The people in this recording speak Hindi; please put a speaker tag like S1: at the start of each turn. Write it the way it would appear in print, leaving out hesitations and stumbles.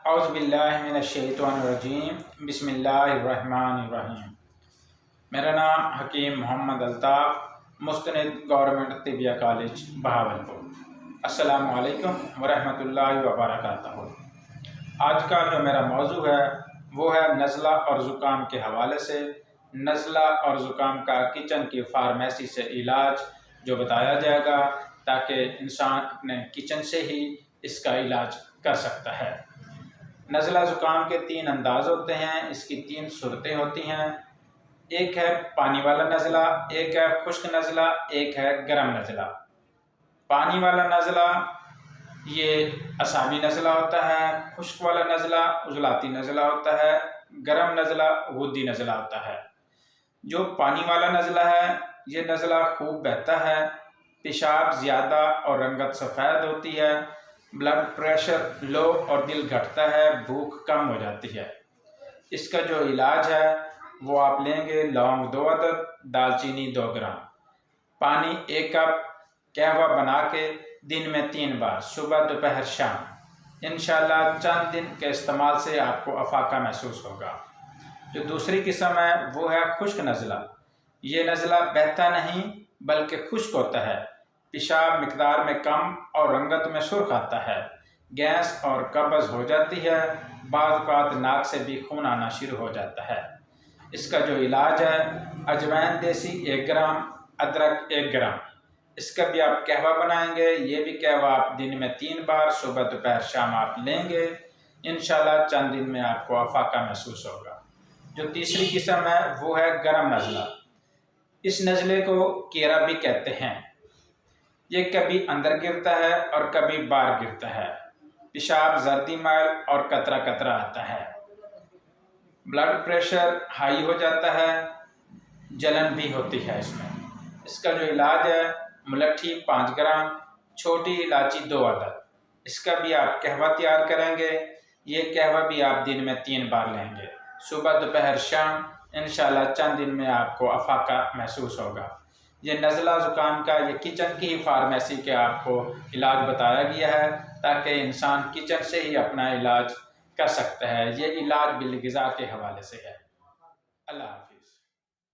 S1: औज़ुबिल्लाहिमिनश्शैतानिर्रजीम बिस्मिल्लाहिर्रहमानिर्रहीम। मेरा नाम हकीम मोहम्मद अल्ताफ़, मुस्तनद गवर्नमेंट तिबिया कॉलेज बहावलपुर। अस्सलामु अलैकुम वरहमतुल्लाहि वबरकातुहू। आज का जो मेरा मौजू है वो है नज़ला और ज़ुकाम के हवाले से। नज़ला और ज़ुकाम का किचन की फार्मेसी से इलाज जो बताया जाएगा, ताकि इंसान अपने किचन से ही इसका इलाज कर सकता है। नज़ला ज़ुकाम के 3 अंदाज़ होते हैं, इसकी 3 सूरतें होती हैं। एक है पानी वाला नज़ला, एक है खुश्क नज़ला, एक है गर्म नज़ला। पानी वाला नज़ला ये असाबी नज़ला होता है, खुश्क वाला नज़ला उज़लाती नज़ला होता है, गर्म नज़ला गुद्दी नज़ला होता है। जो पानी वाला नज़ला है ये नज़ला खूब बहता है, पेशाब ज़्यादा और रंगत सफ़ेद होती है, ब्लड प्रेशर लो और दिल घटता है, भूख कम हो जाती है। इसका जो इलाज है वो आप लेंगे लौंग 2 अदद, दालचीनी 2 ग्राम, पानी 1 कप, कहवा बना के दिन में 3 बार सुबह दोपहर शाम। इंशाअल्लाह चंद दिन के इस्तेमाल से आपको अफाका महसूस होगा। जो दूसरी किस्म है वो है खुश्क नज़ला। ये नज़ला बहता नहीं बल्कि खुश्क होता है, पेशाब मिकदार में कम और रंगत में सुर्ख आता है, गैस और कब्ज़ हो जाती है, बाज़ औक़ात नाक से भी खून आना शुरू हो जाता है। इसका जो इलाज है अजवाइन देसी 1 ग्राम, अदरक 1 ग्राम, इसका भी आप कहवा बनाएंगे। ये भी कहवा आप दिन में 3 बार सुबह दोपहर शाम आप लेंगे। इंशाअल्लाह चंद दिन में आपको अफाका महसूस होगा। जो तीसरी किस्म है वो है गर्म नज़ला। इस नज़ले को केरा भी कहते हैं। ये कभी अंदर गिरता है और कभी बाहर गिरता है, पेशाब जर्दी मैल और कतरा कतरा आता है, ब्लड प्रेशर हाई हो जाता है, जलन भी होती है इसमें। इसका जो इलाज है मुलट्ठी 5 ग्राम, छोटी इलायची 2 अदद, इसका भी आप कहवा तैयार करेंगे। ये कहवा भी आप दिन में 3 बार लेंगे सुबह दोपहर शाम। इंशाअल्लाह चंद दिन में आपको अफाका महसूस होगा। ये नज़ला ज़ुकाम का ये किचन की ही फार्मेसी के आपको इलाज बताया गया है, ताकि इंसान किचन से ही अपना इलाज कर सकता है। ये इलाज बिल ग़िज़ा के हवाले से है। अल्लाह हाफ़िज़।